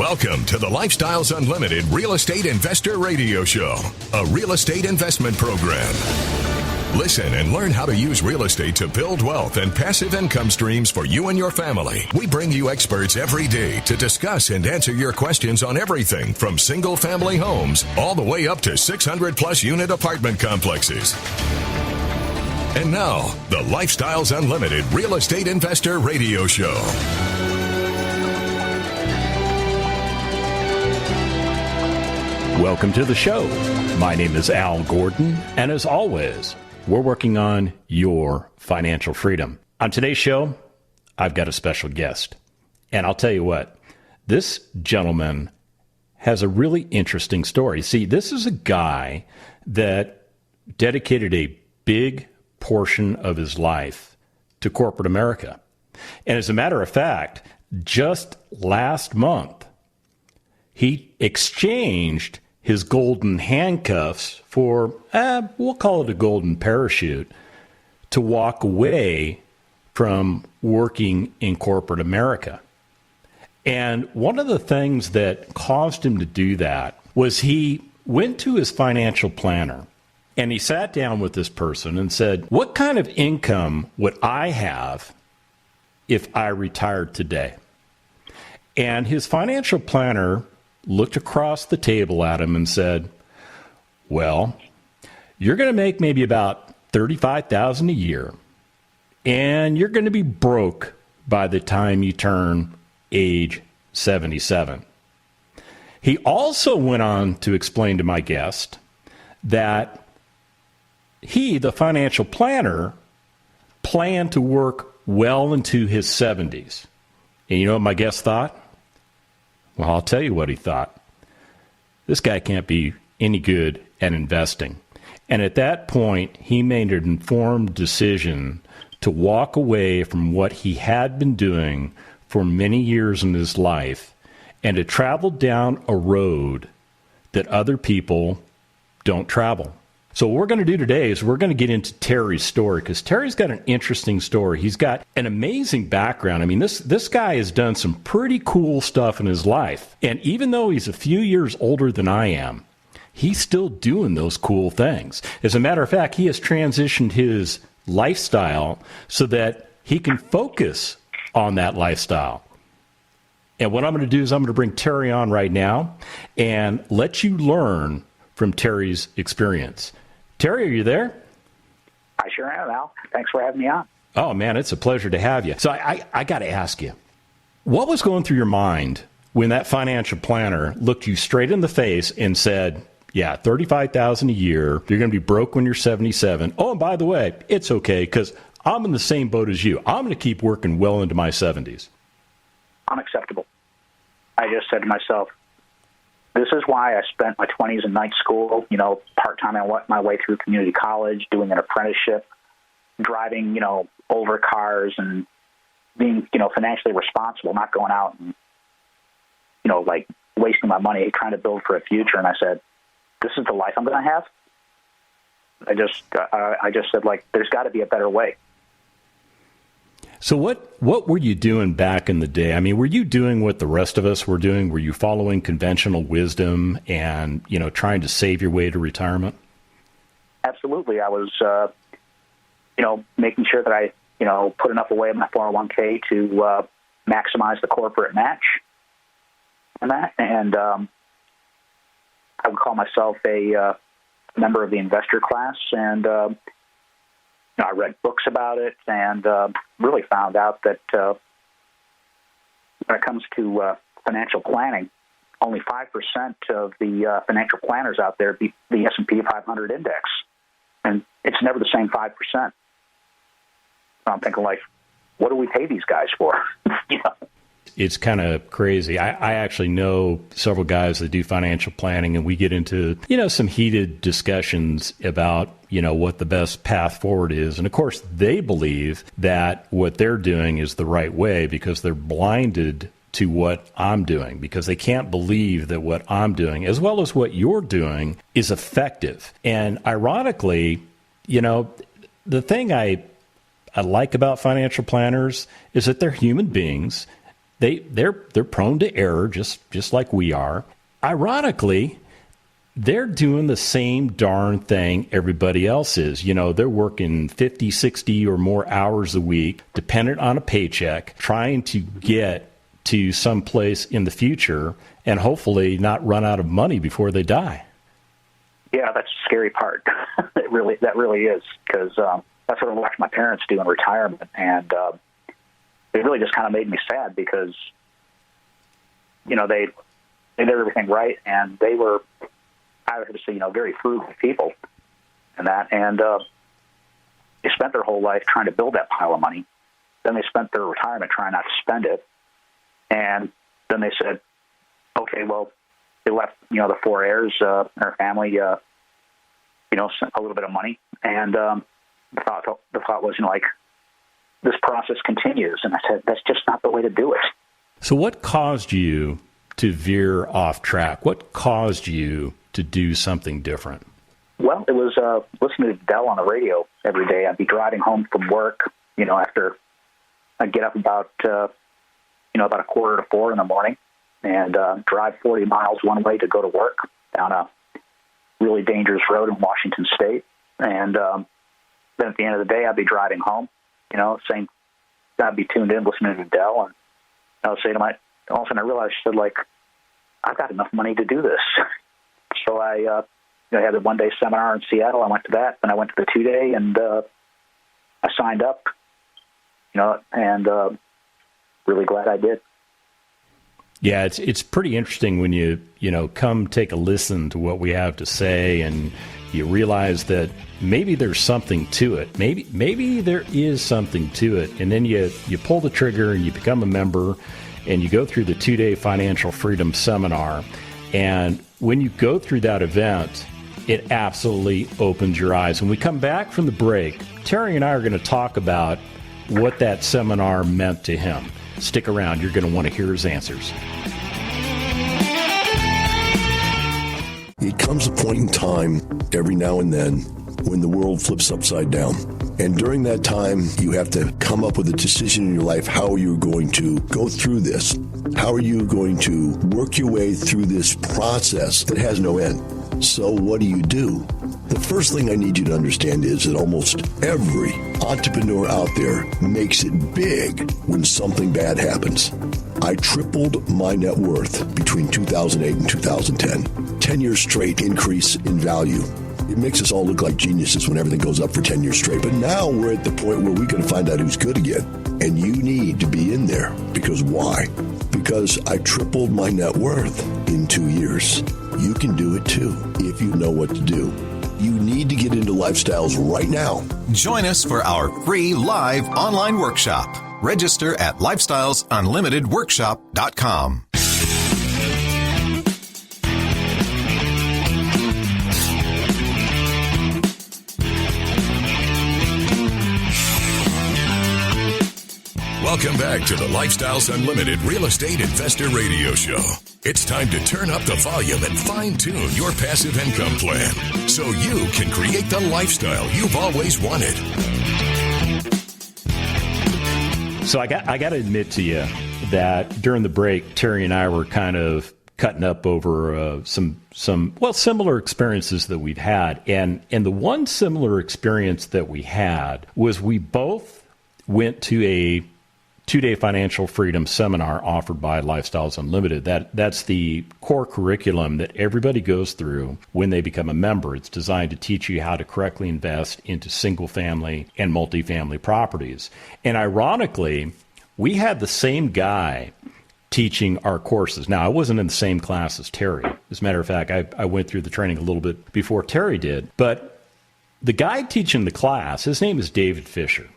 Welcome to the Lifestyles Unlimited Real Estate Investor Radio Show, a real estate investment program. Listen and learn how to use real estate to build wealth and passive income streams for you and your family. We bring you experts every day to discuss and answer your questions on everything from single-family homes all the way up to 600-plus unit apartment complexes. And now, the Lifestyles Unlimited Real Estate Investor Radio Show. Welcome to the show. My name is Al Gordon, and as always, we're working on your financial freedom. On today's show, I've got a special guest. And I'll tell you what, this gentleman has a really interesting story. See, this is a guy that dedicated a big portion of his life to corporate America. And as a matter of fact, just last month, he exchanged his golden handcuffs for, we'll call it a golden parachute, to walk away from working in corporate America. And one of the things that caused him to do that was he went to his financial planner and he sat down with this person and said, what kind of income would I have if I retired today? And his financial planner looked across the table at him and said, well, you're going to make maybe about $35,000 a year, and you're going to be broke by the time you turn age 77. He also went on to explain to my guest that he, the financial planner, planned to work well into his 70s. And you know what my guest thought? Well, I'll tell you what he thought. This guy can't be any good at investing. And at that point, he made an informed decision to walk away from what he had been doing for many years in his life and to travel down a road that other people don't travel. So what we're going to do today is we're going to get into Terry's story, because Terry's got an interesting story. He's got an amazing background. I mean, this guy has done some pretty cool stuff in his life. And even though he's a few years older than I am, he's still doing those cool things. As a matter of fact, he has transitioned his lifestyle so that he can focus on that lifestyle. And what I'm going to do is I'm going to bring Terry on right now and let you learn from Terry's experience. Terry, are you there? I sure am, Al. Thanks for having me on. Oh, man, it's a pleasure to have you. So I got to ask you, what was going through your mind when that financial planner looked you straight in the face and said, yeah, $35,000 a year, you're going to be broke when you're 77. Oh, and by the way, it's okay because I'm in the same boat as you. I'm going to keep working well into my 70s. Unacceptable. I just said to myself, this is why I spent my 20s in night school, part-time. I went my way through community college, doing an apprenticeship, driving, older cars and being, financially responsible, not going out and, like wasting my money trying to build for a future. And I said, this is the life I'm going to have. I just said, there's got to be a better way. So what were you doing back in the day? I mean, were you doing what the rest of us were doing? Were you following conventional wisdom and, trying to save your way to retirement? Absolutely. I was, making sure that I, put enough away in my 401k to maximize the corporate match and that. And I would call myself a member of the investor class, and I read books about it and really found out that when it comes to financial planning, only 5% of the financial planners out there beat the S&P 500 index. And it's never the same 5%. So I'm thinking, what do we pay these guys for? It's kind of crazy. I actually know several guys that do financial planning, and we get into, some heated discussions about, what the best path forward is. And of course, they believe that what they're doing is the right way because they're blinded to what I'm doing, because they can't believe that what I'm doing, as well as what you're doing, is effective. And ironically, the thing I like about financial planners is that they're human beings. they're prone to error, just like we are. Ironically, they're doing the same darn thing everybody else is. They're working 50, 60 or more hours a week, dependent on a paycheck, trying to get to some place in the future and hopefully not run out of money before they die. Yeah, that's the scary part. That really is, because that's what I watched my parents do in retirement, and it really just kind of made me sad because, they did everything right, and they were, I would say, very frugal people, and they spent their whole life trying to build that pile of money. Then they spent their retirement trying not to spend it, and then they said, okay, well, they left, the four heirs, our family, a little bit of money, and the thought was, this process continues, and I said, that's just not the way to do it. So what caused you to veer off track? What caused you to do something different? Well, it was listening to Dell on the radio every day. I'd be driving home from work, after I'd get up about 3:45 in the morning and drive 40 miles one way to go to work down a really dangerous road in Washington State. And then at the end of the day, I'd be driving home, saying, I'd be tuned in listening to Dell, and I would say to all of a sudden I realized, I've got enough money to do this. So I had a one-day seminar in Seattle. I went to that, and I went to the 2-day, and I signed up, and really glad I did. Yeah, it's pretty interesting when you come take a listen to what we have to say, and you realize that maybe there's something to it. Maybe there is something to it, and then you pull the trigger and you become a member, and you go through the 2-day Financial Freedom Seminar. And when you go through that event, it absolutely opens your eyes. When we come back from the break, Terry and I are going to talk about what that seminar meant to him. Stick around. You're going to want to hear his answers. It comes a point in time every now and then when the world flips upside down. And during that time, you have to come up with a decision in your life. How are you going to go through this? How are you going to work your way through this process that has no end? So what do? The first thing I need you to understand is that almost every entrepreneur out there makes it big when something bad happens. I tripled my net worth between 2008 and 2010. 10 years straight increase in value. It makes us all look like geniuses when everything goes up for 10 years straight. But now we're at the point where we're going to find out who's good again. And you need to be in there. Because why? Because I tripled my net worth in 2 years. You can do it too, if you know what to do. You need to get into Lifestyles right now. Join us for our free live online workshop. Register at lifestylesunlimitedworkshop.com. Welcome back to the Lifestyles Unlimited Real Estate Investor Radio Show. It's time to turn up the volume and fine-tune your passive income plan so you can create the lifestyle you've always wanted. So I got to admit to you that during the break, Terry and I were kind of cutting up over some similar experiences that we've had. And the one similar experience that we had was we both went to a 2-day financial freedom seminar offered by Lifestyles Unlimited. That's the core curriculum that everybody goes through when they become a member. It's designed to teach you how to correctly invest into single family and multifamily properties. And ironically, we had the same guy teaching our courses. Now, I wasn't in the same class as Terry. As a matter of fact, I went through the training a little bit before Terry did. But the guy teaching the class, his name is David Fisher.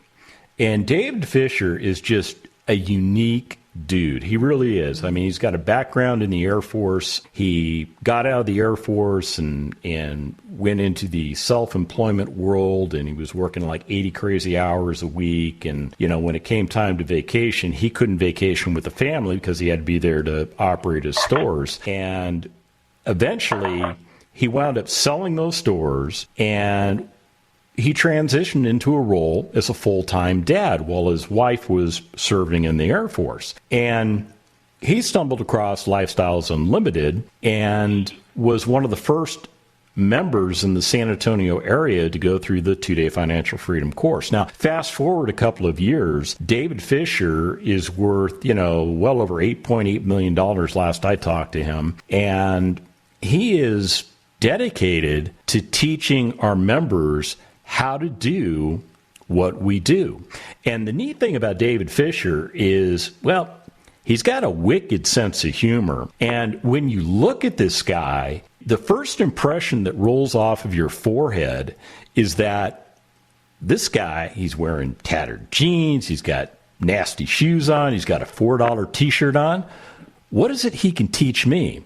And David Fisher is just a unique dude. He really is. I mean, he's got a background in the Air Force. He got out of the Air Force and went into the self-employment world, and he was working like 80 crazy hours a week. And, when it came time to vacation, he couldn't vacation with the family because he had to be there to operate his stores. And eventually, he wound up selling those stores, and he transitioned into a role as a full-time dad while his wife was serving in the Air Force. And he stumbled across Lifestyles Unlimited and was one of the first members in the San Antonio area to go through the 2-day financial freedom course. Now, fast forward a couple of years, David Fisher is worth, well over $8.8 million last I talked to him. And he is dedicated to teaching our members how to do what we do. And the neat thing about David Fisher is, well, he's got a wicked sense of humor. And when you look at this guy, the first impression that rolls off of your forehead is that this guy, he's wearing tattered jeans, he's got nasty shoes on, he's got a $4 t-shirt on. What is it he can teach me?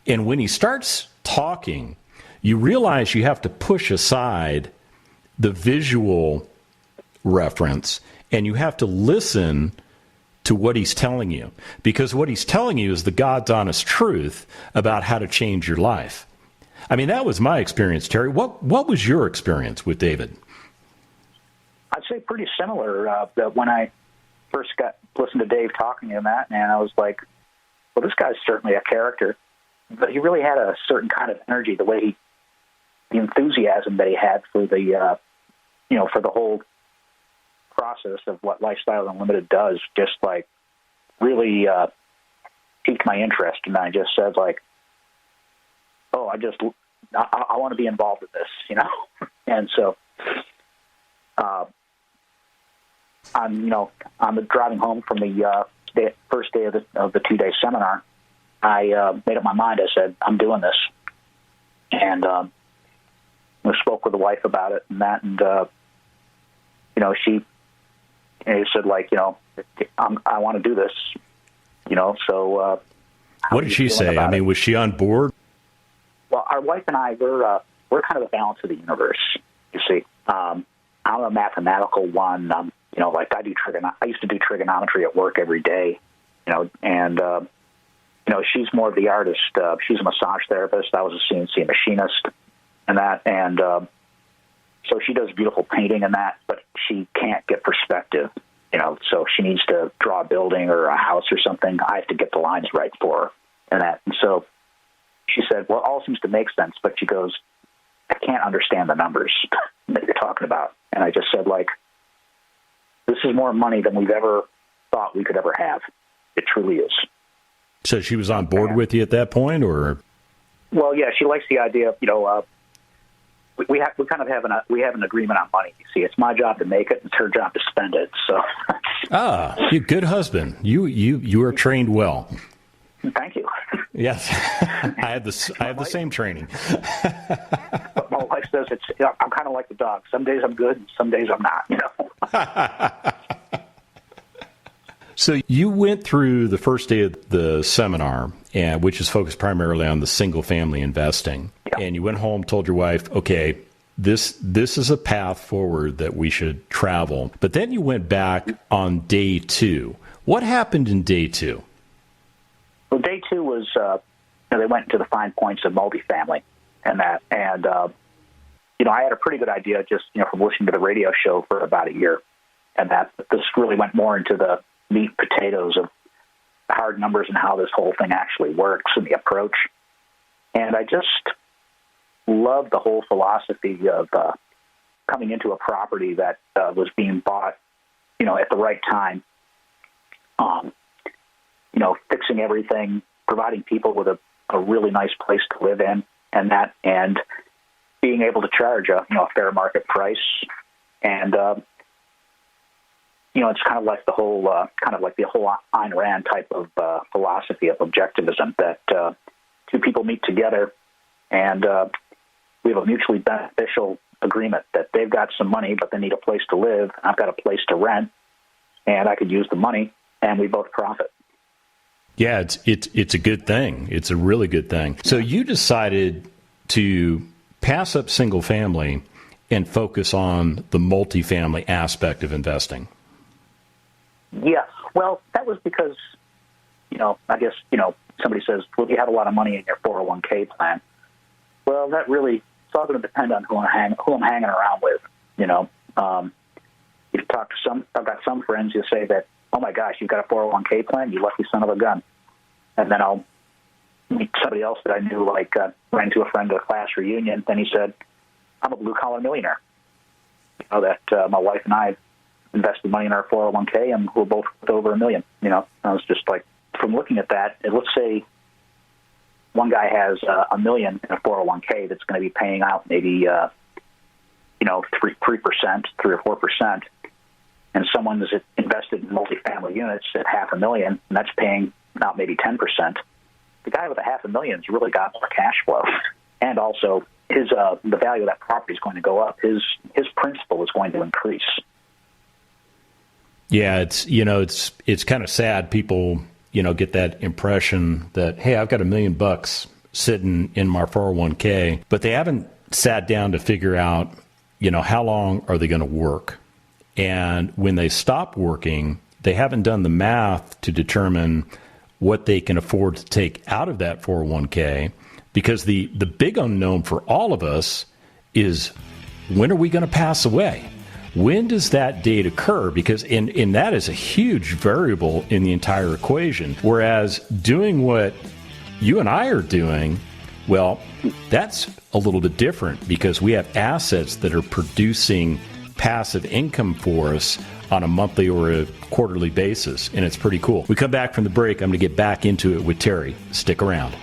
And when he starts talking, you realize you have to push aside the visual reference and you have to listen to what he's telling you, because what he's telling you is the God's honest truth about how to change your life. I mean, that was my experience, Terry. What was your experience with David? I'd say pretty similar. That when I first listened to Dave talking to that, and I was like, well, this guy's certainly a character, but he really had a certain kind of energy, the enthusiasm that he had for the, for the whole process of what Lifestyle Unlimited does, just like really piqued my interest. And I just said, like, oh, I want to be involved with this, And so I'm driving home from the first day of the 2-day seminar. I made up my mind. I said, I'm doing this. And I spoke with the wife about it and that, and she said, like, I want to do this, so. What did she say? I mean, was she on board? Well, our wife and I, we're kind of the balance of the universe, you see. I'm a mathematical one. Like I used to do trigonometry at work every day, and, she's more of the artist. She's a massage therapist. I was a CNC machinist and that. And, so she does beautiful painting and that, but she can't get perspective, so she needs to draw a building or a house or something. I have to get the lines right for her and that. And so she said, well, it all seems to make sense, but she goes, I can't understand the numbers that you're talking about. And I just said, like, this is more money than we've ever thought we could ever have. It truly is. So she was on board with you at that point, or? Well, yeah, she likes the idea of, we kind of have an agreement on money. You see, it's my job to make it, it's her job to spend it. So, you good husband. You are trained well. Thank you. Yes, I have the same training. But my wife says I'm kind of like the dog. Some days I'm good, and some days I'm not. So you went through the first day of the seminar, which is focused primarily on the single-family investing. Yep. And you went home, told your wife, okay, this is a path forward that we should travel. But then you went back on day 2. What happened in day 2? Well, day 2 was, they went into the fine points of multifamily and that. And, I had a pretty good idea just, from listening to the radio show for about a year. And that this really went more into the meat and potatoes of the hard numbers and how this whole thing actually works and the approach. And I just love the whole philosophy of coming into a property that was being bought, at the right time, fixing everything, providing people with a really nice place to live in, and being able to charge a fair market price. And, it's kind of like the whole Ayn Rand type of philosophy of objectivism that two people meet together and we have a mutually beneficial agreement that they've got some money, but they need a place to live. I've got a place to rent, and I could use the money, and we both profit. Yeah, it's a good thing. It's a really good thing. So you decided to pass up single family and focus on the multifamily aspect of investing. Yeah, well, that was because, I guess, somebody says, well, you have a lot of money in your 401k plan. Well, that really, it's all going to depend on who I'm hanging around with, You talk to I've got some friends who say that, oh my gosh, you've got a 401k plan, you lucky son of a gun. And then I'll meet somebody else that I knew, like ran into a friend at a class reunion. Then he said, I'm a blue-collar millionaire. You know, that my wife and I invested money in our 401k, and we're both worth over $1 million. You know, I was just like, from looking at that, and let's say one guy has $1 million in a 401k that's going to be paying out maybe, 3%, 3 or 4%, and someone is invested in multifamily units at $500,000, and that's paying out maybe 10%. The guy with $500,000 has really got more cash flow, and also his the value of that property is going to go up. His principal is going to increase. Yeah, it's kind of sad. People, get that impression that, hey, I've got $1 million sitting in my 401k, but they haven't sat down to figure out, how long are they going to work? And when they stop working, they haven't done the math to determine what they can afford to take out of that 401k, because the big unknown for all of us is, when are we going to pass away? When does that date occur? Because in that is a huge variable in the entire equation. Whereas doing what you and I are doing, well, that's a little bit different, because we have assets that are producing passive income for us on a monthly or a quarterly basis, and it's pretty cool. We come back from the break. I'm going to get back into it with Terry. Stick around.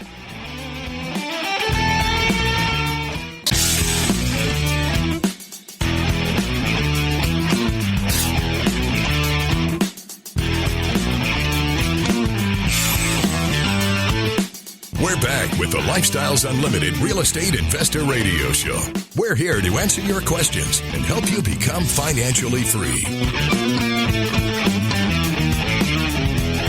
We're back with the Lifestyles Unlimited Real Estate Investor Radio Show. We're here to answer your questions and help you become financially free.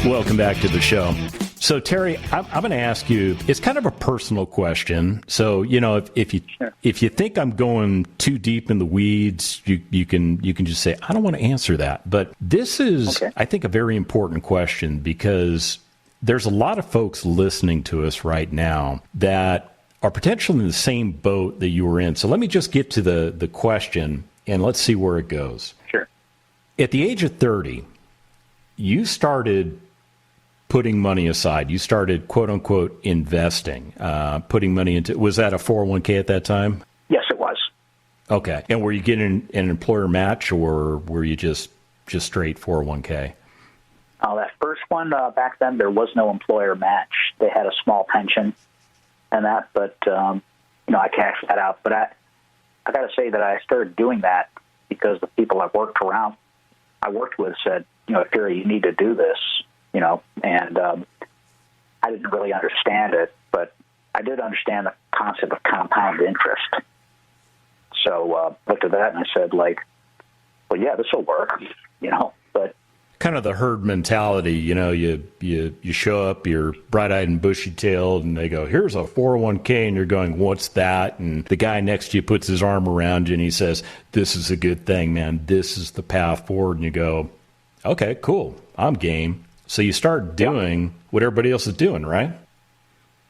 Welcome back to the show. So, Terry, I'm going to ask you, it's kind of a personal question. So, if you think I'm going too deep in the weeds, you can just say, I don't want to answer that. But this is, okay, I think, a very important question, because there's a lot of folks listening to us right now that are potentially in the same boat that you were in. So let me just get to the question, and let's see where it goes. Sure. At the age of 30, you started putting money aside. You started, quote unquote, investing, putting money into, was that a 401k at that time? Yes, it was. Okay. And were you getting an employer match, or were you just straight 401k? That first one, back then, there was no employer match. They had a small pension and that, but, I cashed that out. But I got to say that I started doing that because the people I worked with said, Terry, you need to do this, and I didn't really understand it, but I did understand the concept of compound interest. So looked at that and I said, well, yeah, this will work, but kind of the herd mentality, you show up, you're bright-eyed and bushy-tailed, and they go, here's a 401k, and you're going, what's that? And the guy next to you puts his arm around you, and he says, this is a good thing, man. This is the path forward. And you go, okay, cool. I'm game. So you start doing what everybody else is doing, right?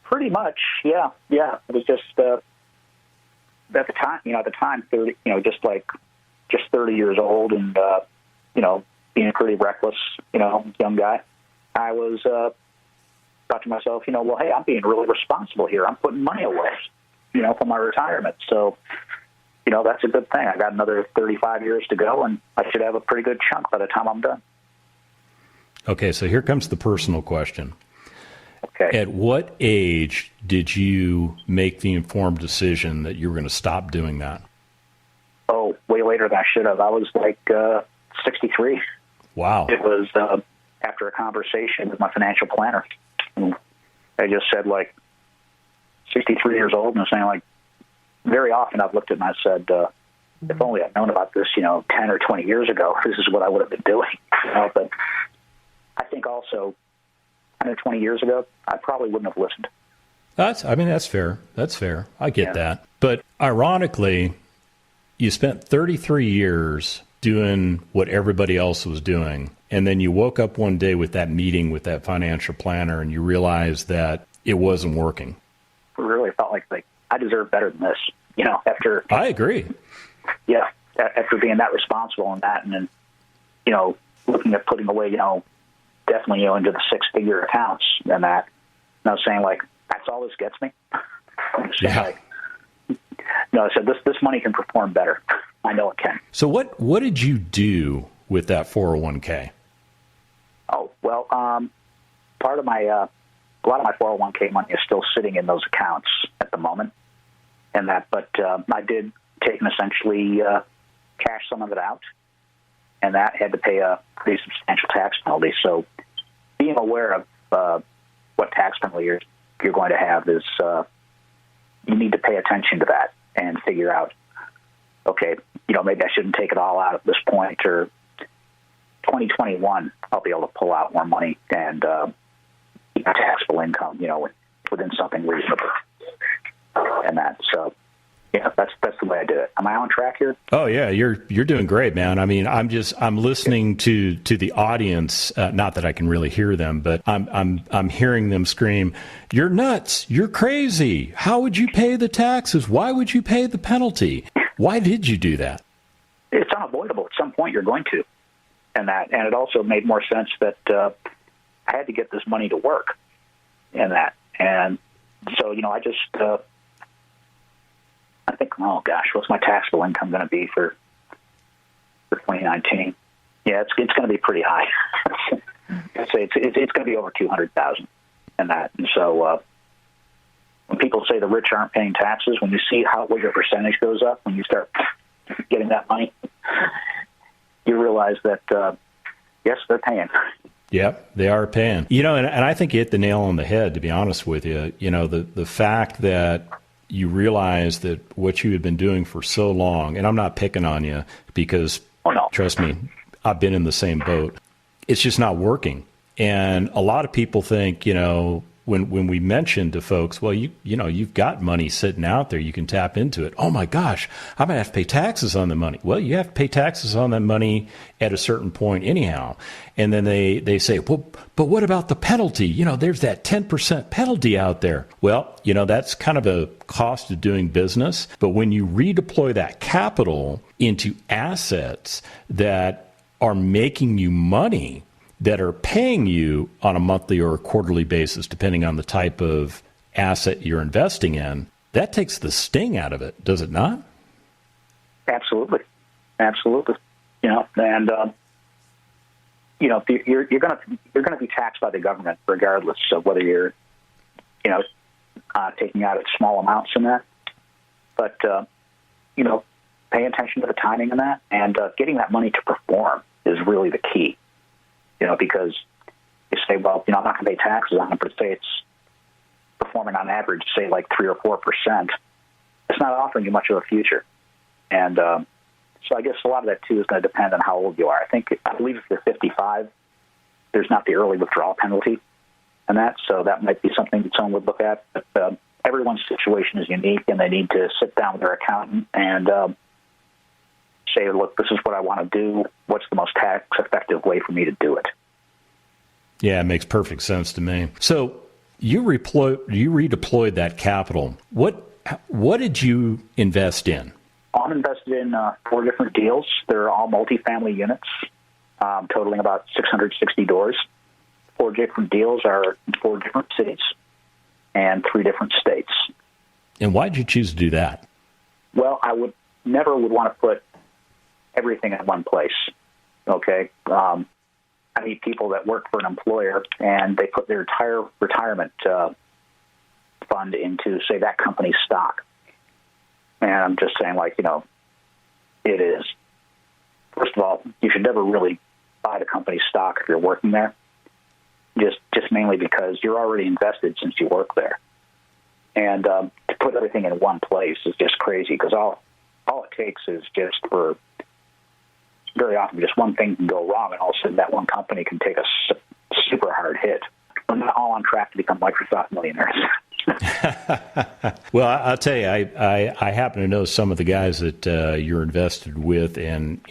Pretty much, yeah. Yeah, it was just, at the time, 30, just 30 years old, and, being a pretty reckless, young guy, I was thought to myself, well, hey, I'm being really responsible here. I'm putting money away, for my retirement. So, that's a good thing. I got another 35 years to go, and I should have a pretty good chunk by the time I'm done. Okay, so here comes the personal question. Okay. At what age did you make the informed decision that you were going to stop doing that? Oh, way later than I should have. I was 63. Wow. It was after a conversation with my financial planner. And I just said, 63 years old, and I'm saying, very often I've looked at it and I said, if only I'd known about this, 10 or 20 years ago, this is what I would have been doing. But I think also, 20 years ago, I probably wouldn't have listened. That's fair. That's fair. I get that. But ironically, you spent 33 years doing what everybody else was doing, and then you woke up one day with that meeting with that financial planner, and you realized that it wasn't working. It really felt like I deserve better than this, after... I agree. Yeah, after being that responsible and that, and then, looking at putting away, definitely, into the six-figure accounts and that, I was saying, like, that's all this gets me. Yeah. Like, no, I said, this money can perform better. I know it can. So what did you do with that 401k? Oh, well, part of my, a lot of my 401k money is still sitting in those accounts at the moment. And that, but I did take and essentially cash some of it out, and that had to pay a pretty substantial tax penalty. So being aware of what tax penalty you're going to have is you need to pay attention to that and figure out, okay, maybe I shouldn't take it all out at this point, or 2021 I'll be able to pull out more money and keep my taxable income, within something reasonable. And that, so yeah, that's the way I do it. Am I on track here? Oh yeah, you're doing great, man. I mean, I'm listening to the audience. Not that I can really hear them, but I'm hearing them scream, "You're nuts! You're crazy! How would you pay the taxes? Why would you pay the penalty? Why did you do that?" It's unavoidable. At some point, you're going to, and it also made more sense that I had to get this money to work, and so I just. I think, oh gosh, what's my taxable income going to be for 2019? Yeah, it's going to be pretty high. I'd say it's going to be over 200,000, and that. And so when people say the rich aren't paying taxes, when you see what your percentage goes up when you start getting that money, you realize that yes, they're paying. Yep, they are paying. And I think you hit the nail on the head. To be honest with you, the fact that you realize that what you had been doing for so long, and I'm not picking on you because, trust me, I've been in the same boat. It's just not working. And a lot of people think, when we mention to folks, well, you've got money sitting out there, you can tap into it. Oh my gosh, I'm going to have to pay taxes on the money. Well, you have to pay taxes on that money at a certain point anyhow. And then they say, well, but what about the penalty? There's that 10% penalty out there. Well, that's kind of a cost of doing business. But when you redeploy that capital into assets that are making you money, that are paying you on a monthly or a quarterly basis, depending on the type of asset you're investing in, that takes the sting out of it, does it not? Absolutely. You're going to be taxed by the government regardless of whether you're, taking out small amounts in that. But pay attention to the timing in that, and getting that money to perform is really the key. Because you say, well, I'm not going to pay taxes on it, but say it's performing on average, say like 3 or 4%. It's not offering you much of a future. And so I guess a lot of that, too, is going to depend on how old you are. I believe if you're 55, there's not the early withdrawal penalty and that, so that might be something that someone would look at. But everyone's situation is unique, and they need to sit down with their accountant and say, look, this is what I want to do. What's the most tax-effective way for me to do it? Yeah, it makes perfect sense to me. So you redeployed that capital. What did you invest in? I'm invested in 4 different deals. They're all multifamily units, totaling about 660 doors. 4 different deals are in 4 different cities and 3 different states. And why did you choose to do that? Well, I would never want to put everything in one place. Okay. I meet people that work for an employer and they put their entire retirement fund into, say, that company's stock. And I'm just saying, it is. First of all, you should never really buy the company's stock if you're working there, just mainly because you're already invested since you work there. And to put everything in one place is just crazy, because all it takes is just for very often just one thing can go wrong, and all of a sudden that one company can take a super hard hit. We're not all on track to become Microsoft millionaires. Well, I'll tell you, I happen to know some of the guys that you're invested with, and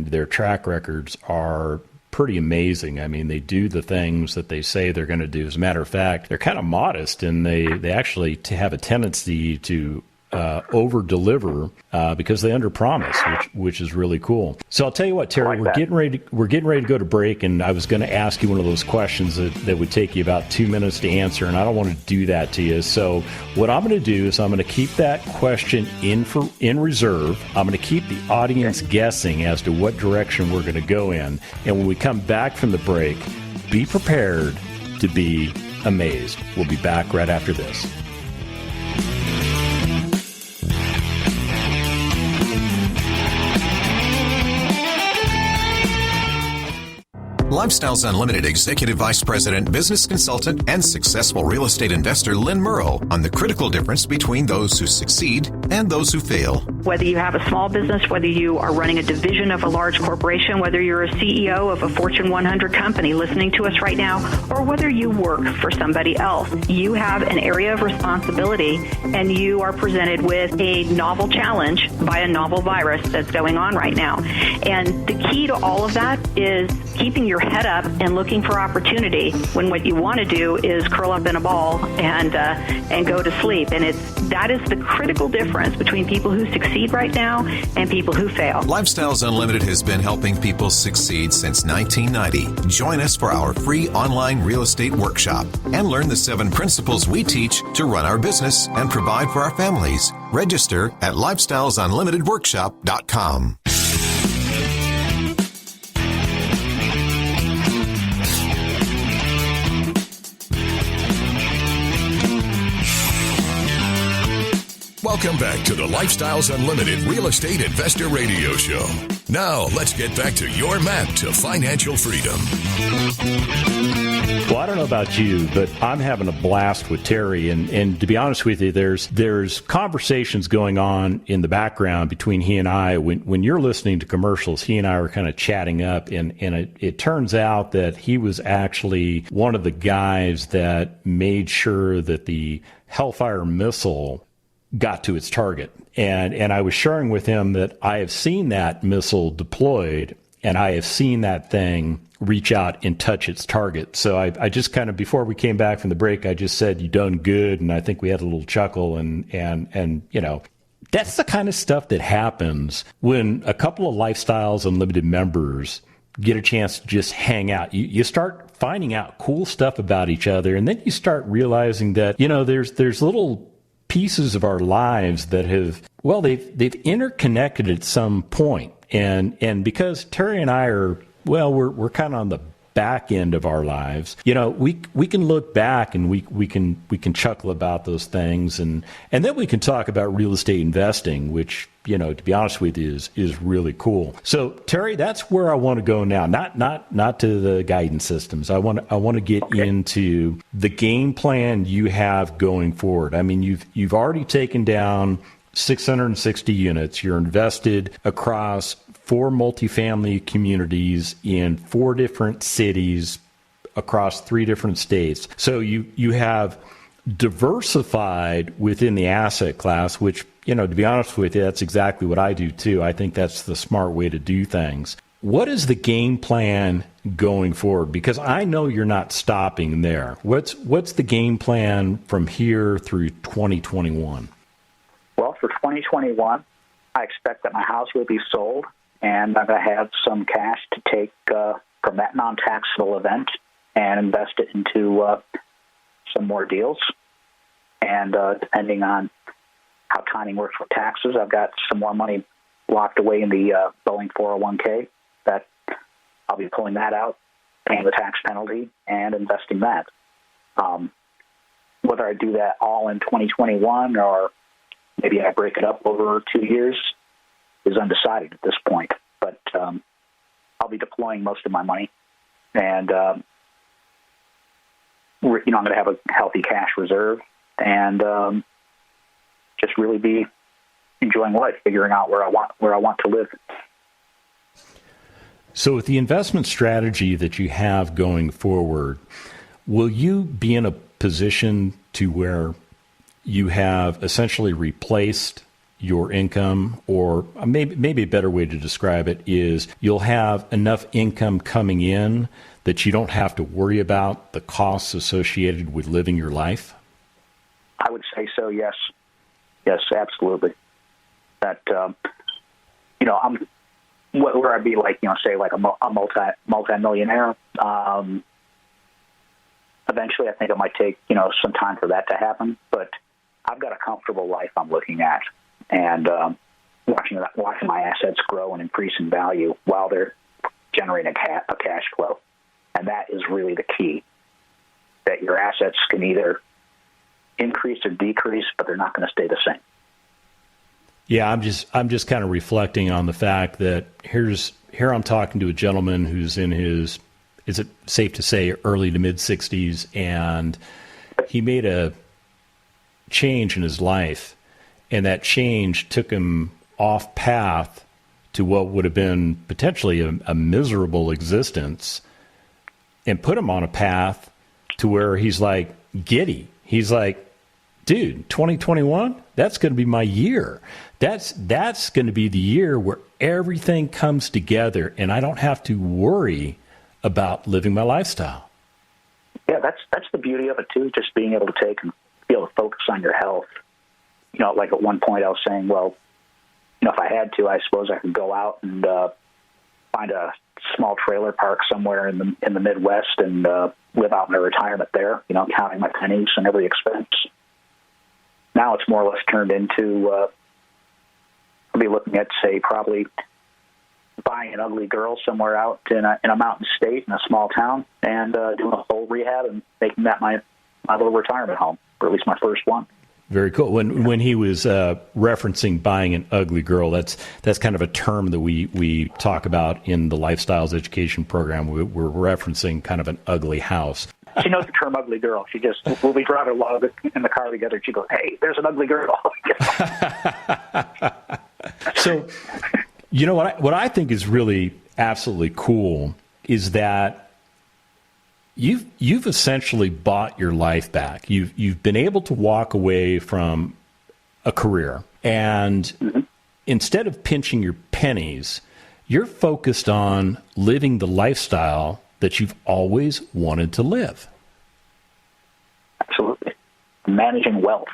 their track records are pretty amazing. I mean, they do the things that they say they're going to do. As a matter of fact, they're kind of modest, and they actually have a tendency to over deliver because they under promise, which is really cool. So I'll tell you what, Terry, we're getting ready to go to break, and I was going to ask you one of those questions that would take you about 2 minutes to answer, and I don't want to do that to you. So what I'm going to do is I'm going to keep that question in reserve. I'm going to keep the audience guessing as to what direction we're going to go in, and when we come back from the break, be prepared to be amazed. We'll be back right after this. Lifestyles Unlimited Executive Vice President, Business Consultant, and successful real estate investor Lynn Murrow on the critical difference between those who succeed and those who fail. Whether you have a small business, whether you are running a division of a large corporation, whether you're a CEO of a Fortune 100 company listening to us right now, or whether you work for somebody else, you have an area of responsibility and you are presented with a novel challenge by a novel virus that's going on right now. And the key to all of that is keeping your head up and looking for opportunity when what you want to do is curl up in a ball and go to sleep. And that is the critical difference between people who succeed right now and people who fail. Lifestyles Unlimited has been helping people succeed since 1990. Join us for our free online real estate workshop and learn the 7 principles we teach to run our business and provide for our families. Register at lifestylesunlimitedworkshop.com. Welcome back to the Lifestyles Unlimited Real Estate Investor Radio Show. Now, let's get back to your map to financial freedom. Well, I don't know about you, but I'm having a blast with Terry. And to be honest with you, there's conversations going on in the background between he and I. When you're listening to commercials, he and I were kind of chatting up. And it turns out that he was actually one of the guys that made sure that the Hellfire missile got to its target. And I was sharing with him that I have seen that missile deployed, and I have seen that thing reach out and touch its target. So I just kind of, before we came back from the break, I just said, "You done good." And I think we had a little chuckle and you know, that's the kind of stuff that happens when a couple of Lifestyles Unlimited members get a chance to just hang out. You start finding out cool stuff about each other, and then you start realizing that, you know, there's little pieces of our lives that have, well, they've interconnected at some point. And because Terry and I are, well, we're kind of on the back end of our lives, you know, we can look back and we can chuckle about those things, and then we can talk about real estate investing, which, you know, to be honest with you, is really cool. So Terry, that's where I want to go now. Not to the guidance systems. I want to get into the game plan you have going forward. I mean, you've already taken down 660 units. You're invested across 4 multifamily communities in 4 different cities across 3 different states. So you have diversified within the asset class, which, you know, to be honest with you, that's exactly what I do too. I think that's the smart way to do things. What is the game plan going forward? Because I know you're not stopping there. What's the game plan from here through 2021? Well, for 2021, I expect that my house will be sold, and I'm going to have some cash to take from that non-taxable event and invest it into some more deals. And depending on how timing works for taxes, I've got some more money locked away in the Boeing 401k that I'll be pulling that out, paying the tax penalty, and investing that. Whether I do that all in 2021 or maybe I break it up over 2 years is undecided at this point. But I'll be deploying most of my money, and I'm going to have a healthy cash reserve and just really be enjoying life, figuring out where I want to live. So with the investment strategy that you have going forward, will you be in a position to where you have essentially replaced your income, or maybe a better way to describe it is you'll have enough income coming in that you don't have to worry about the costs associated with living your life? I would say so, yes. Yes, absolutely. That, I'm where I'd be like, say like a multi-millionaire. Eventually, I think it might take, some time for that to happen. But I've got a comfortable life I'm looking at, and watching my assets grow and increase in value while they're generating a cash flow. And that is really the key, that your assets can either increase or decrease, but they're not going to stay the same. Yeah, I'm just kind of reflecting on the fact that here I'm talking to a gentleman who's in his, is it safe to say, early to mid 60s, and he made a change in his life, and that change took him off path to what would have been potentially a miserable existence, and put him on a path to where he's like giddy. He's like, dude, 2021, that's going to be my year. That's going to be the year where everything comes together and I don't have to worry about living my lifestyle. Yeah, that's the beauty of it too, just being able to take and be able to focus on your health. Like at one point I was saying, well, if I had to, I suppose I could go out and find a small trailer park somewhere in the Midwest and live out my retirement there, counting my pennies and every expense. Now it's more or less turned into, I'll be looking at, say, probably buying an ugly girl somewhere out in a mountain state in a small town and doing a full rehab and making that my little retirement home, or at least my first one. Very cool. When he was referencing buying an ugly girl, that's kind of a term that we talk about in the Lifestyles Education Program. We're referencing kind of an ugly house. She knows the term ugly girl. We'll be driving along in the car together. She goes, hey, there's an ugly girl. So, what I think is really absolutely cool is that you've essentially bought your life back. You've been able to walk away from a career, and instead of pinching your pennies, you're focused on living the lifestyle that you've always wanted to live. Absolutely. Managing wealth.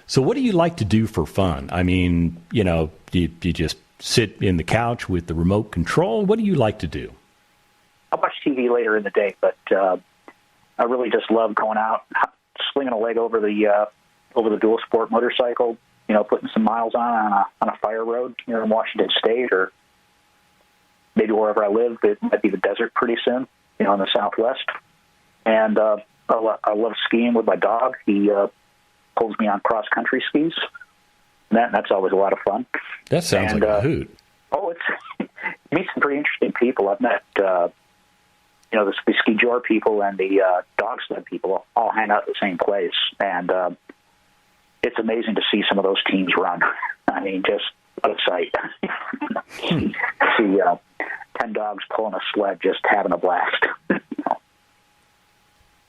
So what do you like to do for fun? I mean, do you just sit in the couch with the remote control? What do you like to do? I watch TV later in the day, but I really just love going out, slinging a leg over the dual sport motorcycle, putting some miles on a fire road here in Washington State, or maybe wherever I live. It might be the desert pretty soon, in the Southwest. And I love skiing with my dog. He pulls me on cross-country skis. And that's always a lot of fun. That sounds like a hoot. Oh, you meet some pretty interesting people. I've met, the ski jor people and the dog sled people all hang out at the same place. And it's amazing to see some of those teams run. I mean, just what a sight. See 10 dogs pulling a sled, just having a blast.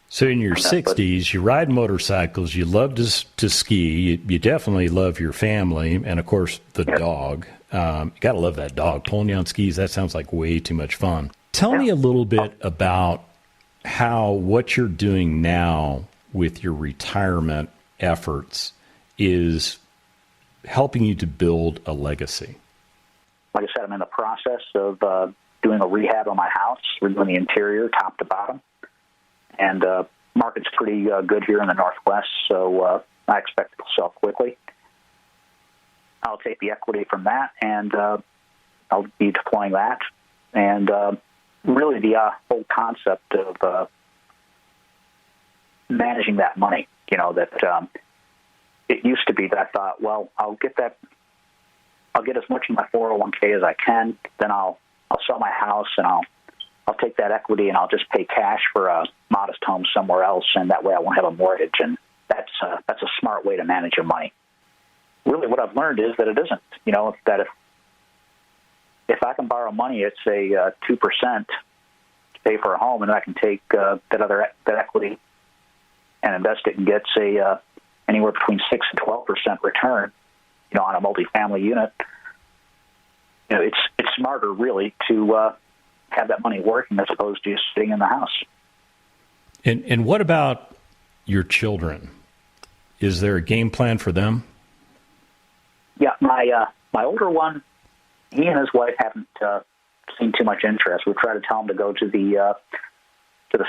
So in your 60s, you ride motorcycles, you love to ski, you definitely love your family, and, of course, the dog. You got to love that dog. Pulling you on skis, that sounds like way too much fun. Tell me a little bit about how what you're doing now with your retirement efforts is helping you to build a legacy. Like I said, I'm in the process of doing a rehab on my house. We're doing the interior, top to bottom. And market's pretty good here in the Northwest, so I expect it to sell quickly. I'll take the equity from that, and I'll be deploying that. And really the whole concept of managing that money, that it used to be that I thought, well, I'll get as much in my 401k as I can, then I'll sell my house, and I'll take that equity and I'll just pay cash for a modest home somewhere else, and that way I won't have a mortgage. And that's a smart way to manage your money. Really, what I've learned is that it isn't. That if I can borrow money at say 2% to pay for a home, and I can take that equity and invest it and get say anywhere between 6 and 12% return, on a multifamily unit. It's smarter really to have that money working as opposed to just sitting in the house. And what about your children? Is there a game plan for them? Yeah, my older one, he and his wife haven't seen too much interest. We try to tell them to go to the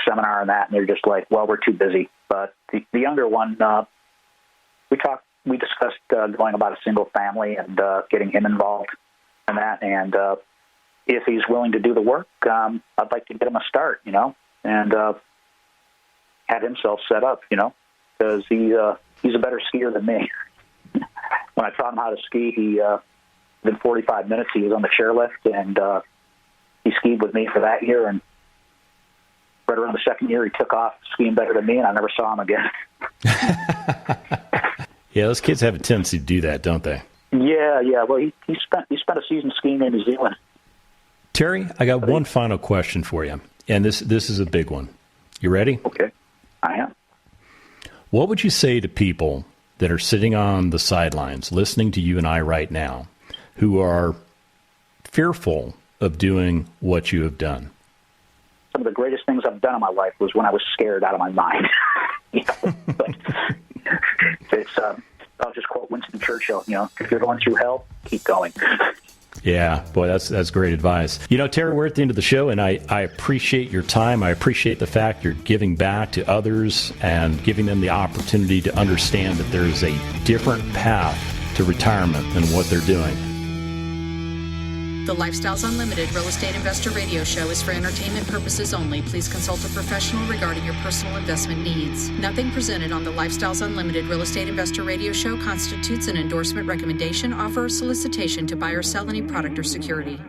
seminar and that, and they're just like, well, we're too busy. But the younger one, we discussed going about a single family and getting him involved in that. And if he's willing to do the work, I'd like to get him a start, and have himself set up, because he's a better skier than me. When I taught him how to ski, within 45 minutes, he was on the chairlift, and he skied with me for that year. And right around the second year, he took off skiing better than me, and I never saw him again. Yeah, those kids have a tendency to do that, don't they? Yeah. Well, he spent a season skiing in New Zealand. Terry, I got one final question for you, and this is a big one. You ready? Okay, I am. What would you say to people that are sitting on the sidelines listening to you and I right now who are fearful of doing what you have done? Some of the greatest things I've done in my life was when I was scared out of my mind. But I'll just quote Winston Churchill, if you're going through hell, keep going. Yeah, boy, that's great advice. Terry, we're at the end of the show, and I appreciate your time. I appreciate the fact you're giving back to others and giving them the opportunity to understand that there's a different path to retirement than what they're doing. The Lifestyles Unlimited Real Estate Investor Radio Show is for entertainment purposes only. Please consult a professional regarding your personal investment needs. Nothing presented on the Lifestyles Unlimited Real Estate Investor Radio Show constitutes an endorsement, recommendation, offer, or solicitation to buy or sell any product or security.